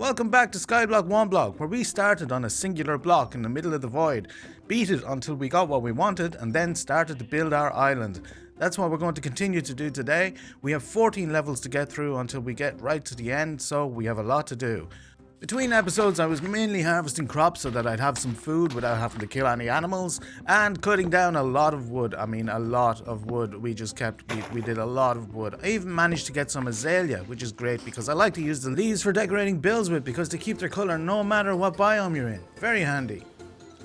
Welcome back to Skyblock One Block, where we started on a singular block in the middle of the void, beat it until we got what we wanted, and then started to build our island. That's what we're going to continue to do today. We have 14 levels to get through until we get right to the end, so we have a lot to do. Between episodes, I was mainly harvesting crops so that I'd have some food without having to kill any animals, and cutting down a lot of wood. A lot of wood. We did a lot of wood. I even managed to get some azalea, which is great because I like to use the leaves for decorating builds with because they keep their colour no matter what biome you're in. Very handy.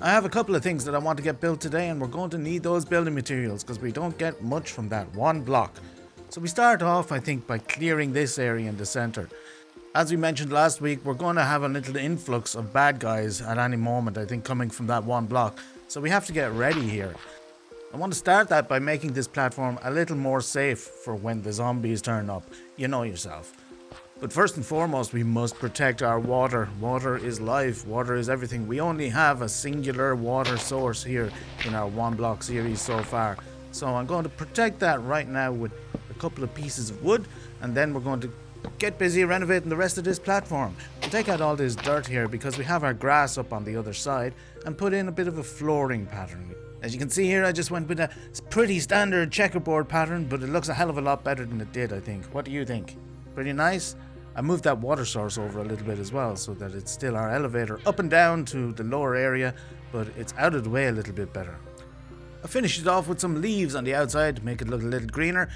I have a couple of things that I want to get built today, and we're going to need those building materials because we don't get much from that one block. So we start off, I think, by clearing this area in the centre. As we mentioned last week, we're going to have a little influx of bad guys at any moment, I think, coming from that one block. So we have to get ready here. I want to start that by making this platform a little more safe for when the zombies turn up. You know yourself. But first and foremost, we must protect our water. Water is life. Water is everything. We only have a singular water source here in our One Block series so far. So I'm going to protect that right now with a couple of pieces of wood, and then we're going to get busy renovating the rest of this platform. We'll take out all this dirt here because we have our grass up on the other side and put in a bit of a flooring pattern. As you can see here, I just went with a pretty standard checkerboard pattern, but it looks a hell of a lot better than it did, I think. What do you think? Pretty nice? I moved that water source over a little bit as well so that it's still our elevator up and down to the lower area, but it's out of the way a little bit better. I finished it off with some leaves on the outside to make it look a little greener,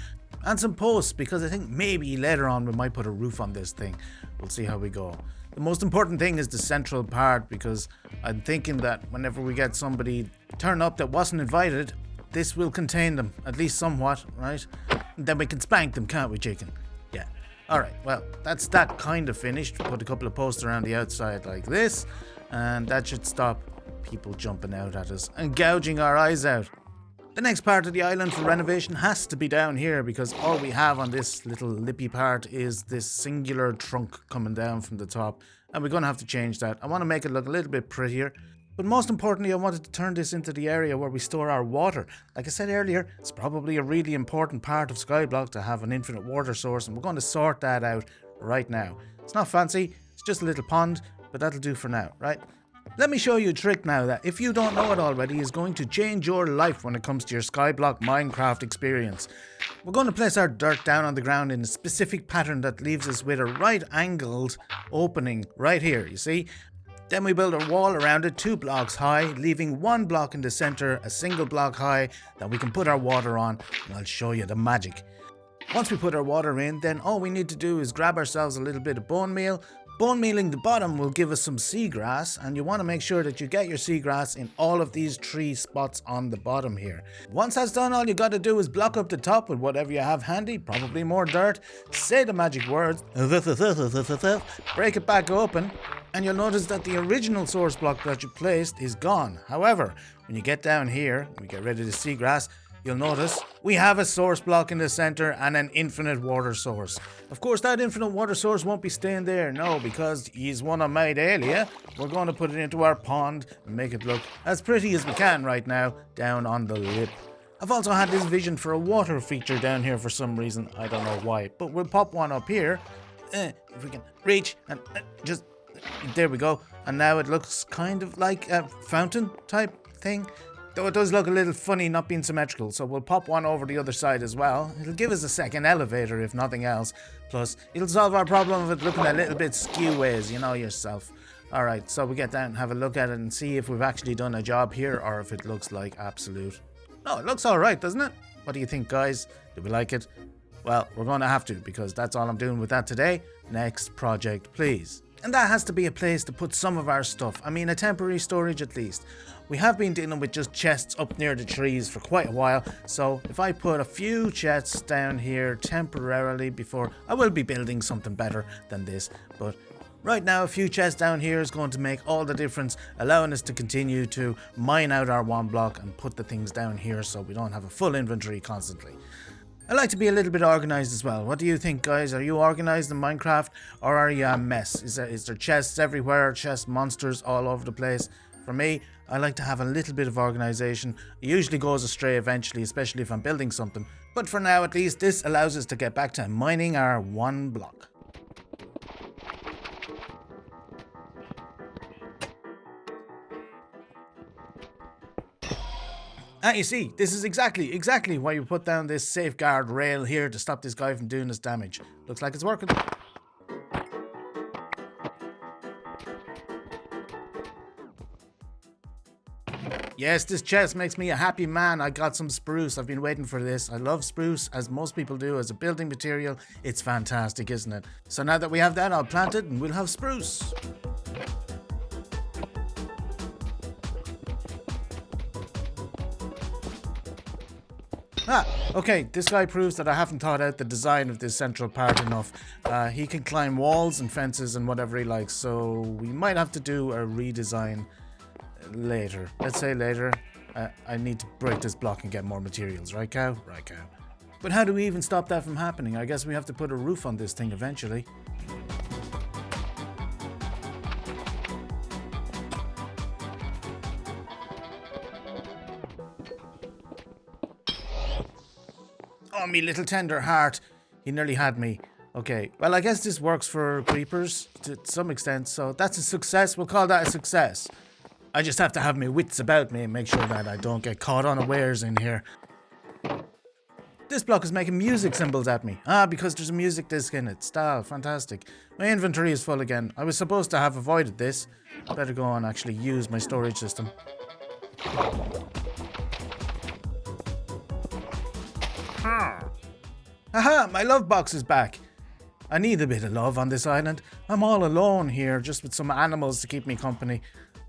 and some posts because I think maybe later on we might put a roof on this thing. We'll see how we go. The most important thing is the central part because I'm thinking that whenever we get somebody turn up that wasn't invited, this will contain them, at least somewhat, right? And then we can spank them, can't we, chicken? Yeah. Alright, well, that's that kind of finished. Put a couple of posts around the outside like this, and that should stop people jumping out at us and gouging our eyes out. The next part of the island for renovation has to be down here because all we have on this little lippy part is this singular trunk coming down from the top, and we're going to have to change that. I want to make it look a little bit prettier, but most importantly I wanted to turn this into the area where we store our water. Like I said earlier, it's probably a really important part of Skyblock to have an infinite water source, and we're going to sort that out right now. It's not fancy, it's just a little pond, but that'll do for now, right? Let me show you a trick now that, if you don't know it already, is going to change your life when it comes to your Skyblock Minecraft experience. We're going to place our dirt down on the ground in a specific pattern that leaves us with a right angled opening right here, you see? Then we build a wall around it 2 blocks high, leaving 1 block in the center, a single block high that we can put our water on, and I'll show you the magic. Once we put our water in, then all we need to do is grab ourselves a little bit of bone meal. Bone mealing the bottom will give us some seagrass, and you want to make sure that you get your seagrass in all of these 3 spots on the bottom here. Once that's done, all you got to do is block up the top with whatever you have handy, probably more dirt, say the magic words, break it back open, and you'll notice that the original source block that you placed is gone. However, when you get down here, we get rid of the seagrass, you'll notice we have a source block in the center and an infinite water source. Of course, that infinite water source won't be staying there, no, because he's one of my dahlia. We're going to put it into our pond and make it look as pretty as we can right now down on the lip. I've also had this vision for a water feature down here for some reason. I don't know why, but we'll pop one up here. If we can reach and just, there we go. And now it looks kind of like a fountain type thing. Though it does look a little funny not being symmetrical, so we'll pop one over the other side as well. It'll give us a second elevator if nothing else. Plus, it'll solve our problem of it looking a little bit skew-ways, you know yourself. Alright, so we get down and have a look at it and see if we've actually done a job here or if it looks like absolute. No, it looks alright, doesn't it? What do you think, guys? Do we like it? Well, we're going to have to, because that's all I'm doing with that today. Next project, please. And that has to be a place to put some of our stuff. A temporary storage at least. We have been dealing with just chests up near the trees for quite a while, so if I put a few chests down here temporarily before, I will be building something better than this, but right now a few chests down here is going to make all the difference, allowing us to continue to mine out our one block and put the things down here so we don't have a full inventory constantly. I like to be a little bit organized as well. What do you think, guys? Are you organized in Minecraft, or are you a mess? Is there chests everywhere, chest monsters all over the place? For me, I like to have a little bit of organization. It usually goes astray eventually, especially if I'm building something. But for now, at least, this allows us to get back to mining our one block. Ah, you see, this is exactly why you put down this safeguard rail here to stop this guy from doing us damage. Looks like it's working. Yes, this chest makes me a happy man. I got some spruce. I've been waiting for this. I love spruce, as most people do, as a building material. It's fantastic, isn't it? So now that we have that, I'll plant it and we'll have spruce. Ah, okay, this guy proves that I haven't thought out the design of this central part enough. He can climb walls and fences and whatever he likes, so we might have to do a redesign later. Let's say later. I need to break this block and get more materials, right, cow? Right, cow. But how do we even stop that from happening? I guess we have to put a roof on this thing eventually. Oh, me little tender heart. He nearly had me. Okay, well, I guess this works for creepers to some extent, so that's a success. We'll call that a success. I just have to have my wits about me and make sure that I don't get caught unawares in here. This block is making music symbols at me. Ah, because there's a music disc in it. Style, fantastic. My inventory is full again. I was supposed to have avoided this. I better go and actually use my storage system. Haha, my love box is back. I need a bit of love on this island. I'm all alone here, just with some animals to keep me company.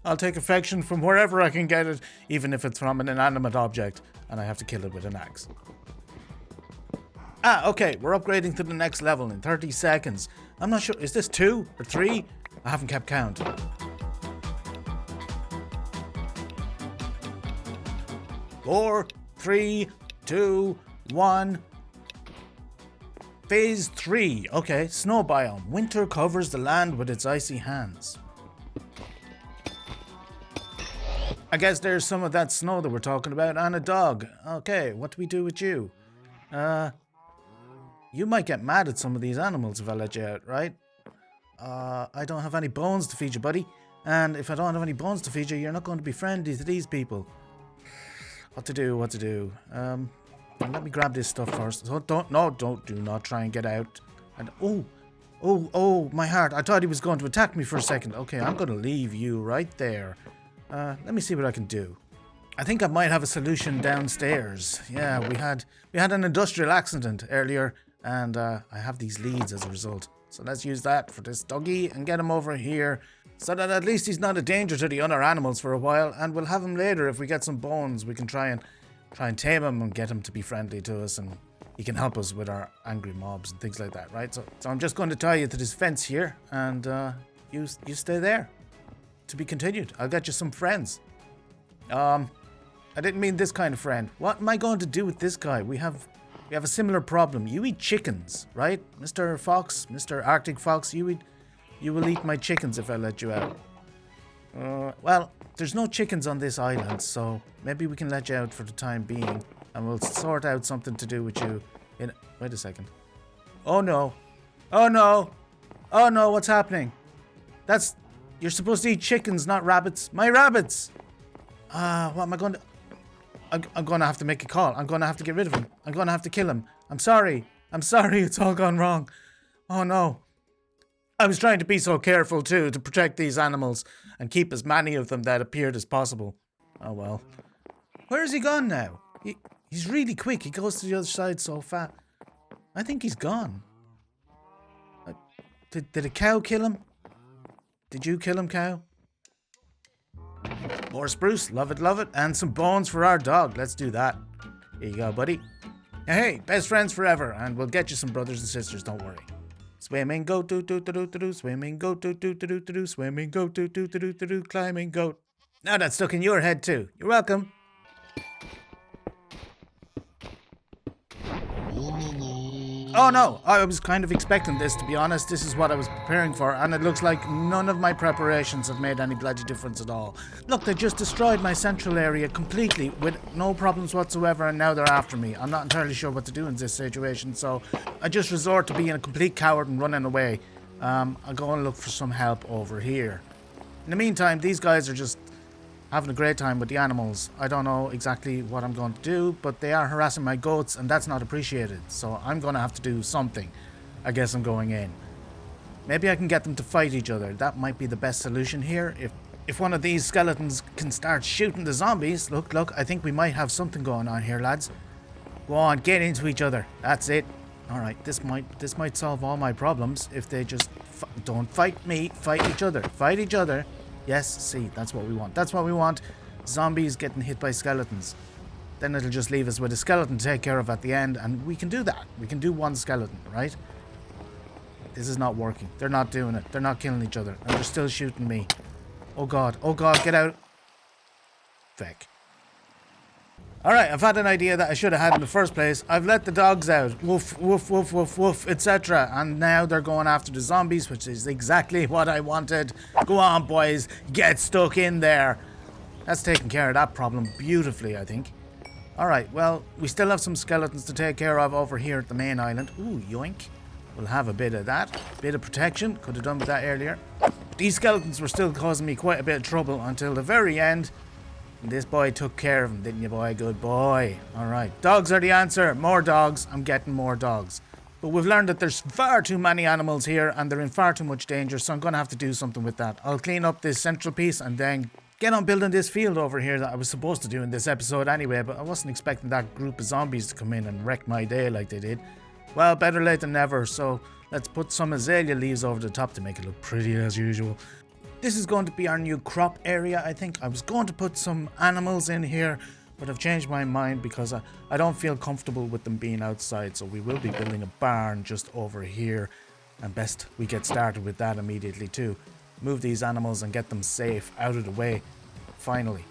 I'll take affection from wherever I can get it, even if it's from an inanimate object, and I have to kill it with an axe. Ah, okay, we're upgrading to the next level in 30 seconds. I'm not sure, is this 2 or 3? I haven't kept count. 4, 3, 2, 1. Phase 3. Okay, snow biome. Winter covers the land with its icy hands. I guess there's some of that snow that we're talking about, and a dog. Okay, what do we do with you? You might get mad at some of these animals if I let you out, right? I don't have any bones to feed you, buddy. And if I don't have any bones to feed you, you're not going to be friendly to these people. What to do? Let me grab this stuff first. So do not try and get out. And oh, my heart. I thought he was going to attack me for a second. Okay, I'm going to leave you right there. Let me see what I can do. I think I might have a solution downstairs. Yeah, we had an industrial accident earlier, and I have these leads as a result. So let's use that for this doggy and get him over here, so that at least he's not a danger to the other animals for a while. And we'll have him later if we get some bones. We can try and tame him and get him to be friendly to us, and he can help us with our angry mobs and things like that, right? So I'm just going to tie you to this fence here, and you stay there. To be continued. I'll get you some friends. I didn't mean this kind of friend. What am I going to do with this guy? We have a similar problem. You eat chickens, right? Mr. Fox, Mr. Arctic Fox, you will eat my chickens if I let you out. Well, there's no chickens on this island, so maybe we can let you out for the time being, and we'll sort out something to do with you in... Wait a second. Oh no. Oh no. Oh no, what's happening? You're supposed to eat chickens, not rabbits. My rabbits! What am I going to... I'm going to have to make a call. I'm going to have to get rid of him. I'm going to have to kill him. I'm sorry. It's all gone wrong. Oh no. I was trying to be so careful too, to protect these animals and keep as many of them that appeared as possible. Oh well. Where is he gone now? He's really quick. He goes to the other side so fast. I think he's gone. Did a cow kill him? Did you kill him, cow? More spruce, love it, and some bones for our dog. Let's do that. Here you go, buddy. Hey, best friends forever, and we'll get you some brothers and sisters, don't worry. Swimming goat, do, swimming goat, do, swimming goat, do, climbing goat. Now that's stuck in your head too. You're welcome. Oh no, I was kind of expecting this, to be honest. This is what I was preparing for, and it looks like none of my preparations have made any bloody difference at all. Look, they just destroyed my central area completely with no problems whatsoever, and now they're after me. I'm not entirely sure what to do in this situation, so I just resort to being a complete coward and running away. I'll go and look for some help over here. In the meantime, these guys are just having a great time with the animals. I don't know exactly what I'm going to do, but they are harassing my goats and that's not appreciated. So I'm going to have to do something. I guess I'm going in. Maybe I can get them to fight each other. That might be the best solution here. If one of these skeletons can start shooting the zombies, look, I think we might have something going on here, lads. Go on, get into each other. That's it. All right, this might solve all my problems if they just don't fight me, fight each other. Fight each other. Yes, see, that's what we want. That's what we want. Zombies getting hit by skeletons. Then it'll just leave us with a skeleton to take care of at the end, and we can do that. We can do one skeleton, right? This is not working. They're not doing it. They're not killing each other, and they're still shooting me. Oh god, get out. Feck. Alright, I've had an idea that I should have had in the first place. I've let the dogs out. Woof, woof, woof, woof, woof, etc. And now they're going after the zombies, which is exactly what I wanted. Go on, boys. Get stuck in there. That's taking care of that problem beautifully, I think. Alright, well, we still have some skeletons to take care of over here at the main island. Ooh, yoink. We'll have a bit of that. Bit of protection. Could have done with that earlier. These skeletons were still causing me quite a bit of trouble until the very end. And this boy took care of them, didn't you, boy? Good boy. Alright, dogs are the answer. More dogs. I'm getting more dogs. But we've learned that there's far too many animals here and they're in far too much danger, so I'm going to have to do something with that. I'll clean up this central piece and then get on building this field over here that I was supposed to do in this episode anyway, but I wasn't expecting that group of zombies to come in and wreck my day like they did. Well, better late than never, so let's put some azalea leaves over the top to make it look pretty as usual. This is going to be our new crop area, I think. I was going to put some animals in here, but I've changed my mind because I don't feel comfortable with them being outside, so we will be building a barn just over here, and best we get started with that immediately too. Move these animals and get them safe out of the way, finally.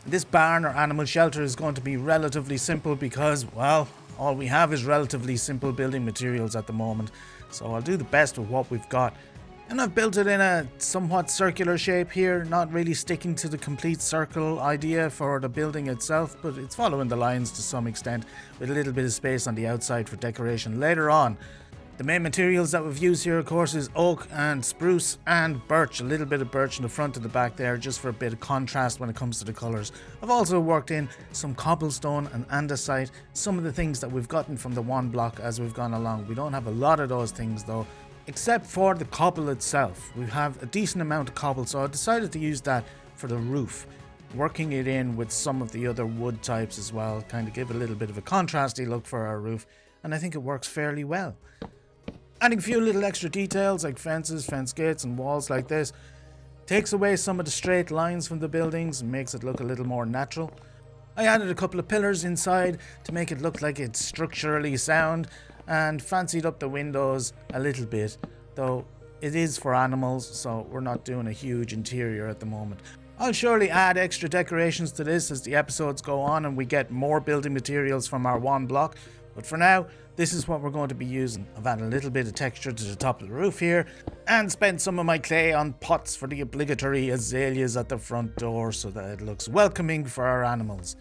This barn or animal shelter is going to be relatively simple because, well, all we have is relatively simple building materials at the moment, so I'll do the best with what we've got. And I've built it in a somewhat circular shape here, not really sticking to the complete circle idea for the building itself, but it's following the lines to some extent, with a little bit of space on the outside for decoration later on. The main materials that we've used here, of course, is oak and spruce and birch. A little bit of birch in the front and the back there, just for a bit of contrast when it comes to the colours. I've also worked in some cobblestone and andesite, some of the things that we've gotten from the One Block as we've gone along. We don't have a lot of those things though, except for the cobble itself. We have a decent amount of cobble, so I decided to use that for the roof. Working it in with some of the other wood types as well, kind of give a little bit of a contrasty look for our roof, and I think it works fairly well. Adding a few little extra details like fences, fence gates and walls like this takes away some of the straight lines from the buildings and makes it look a little more natural. I added a couple of pillars inside to make it look like it's structurally sound and fancied up the windows a little bit, though it is for animals, so we're not doing a huge interior at the moment. I'll surely add extra decorations to this as the episodes go on and we get more building materials from our One Block, but for now, this is what we're going to be using. I've added a little bit of texture to the top of the roof here and spent some of my clay on pots for the obligatory azaleas at the front door so that it looks welcoming for our animals.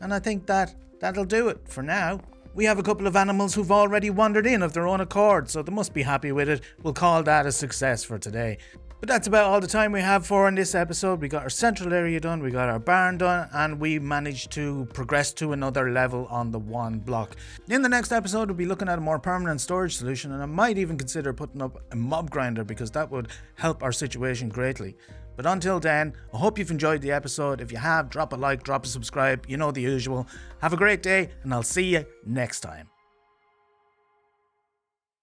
And I think that'll do it for now. We have a couple of animals who've already wandered in of their own accord, so they must be happy with it. We'll call that a success for today. But that's about all the time we have for in this episode. We got our central area done, we got our barn done, and we managed to progress to another level on the One Block. In the next episode, we'll be looking at a more permanent storage solution, and I might even consider putting up a mob grinder because that would help our situation greatly. But until then, I hope you've enjoyed the episode. If you have, drop a like, drop a subscribe, you know the usual. Have a great day, and I'll see you next time.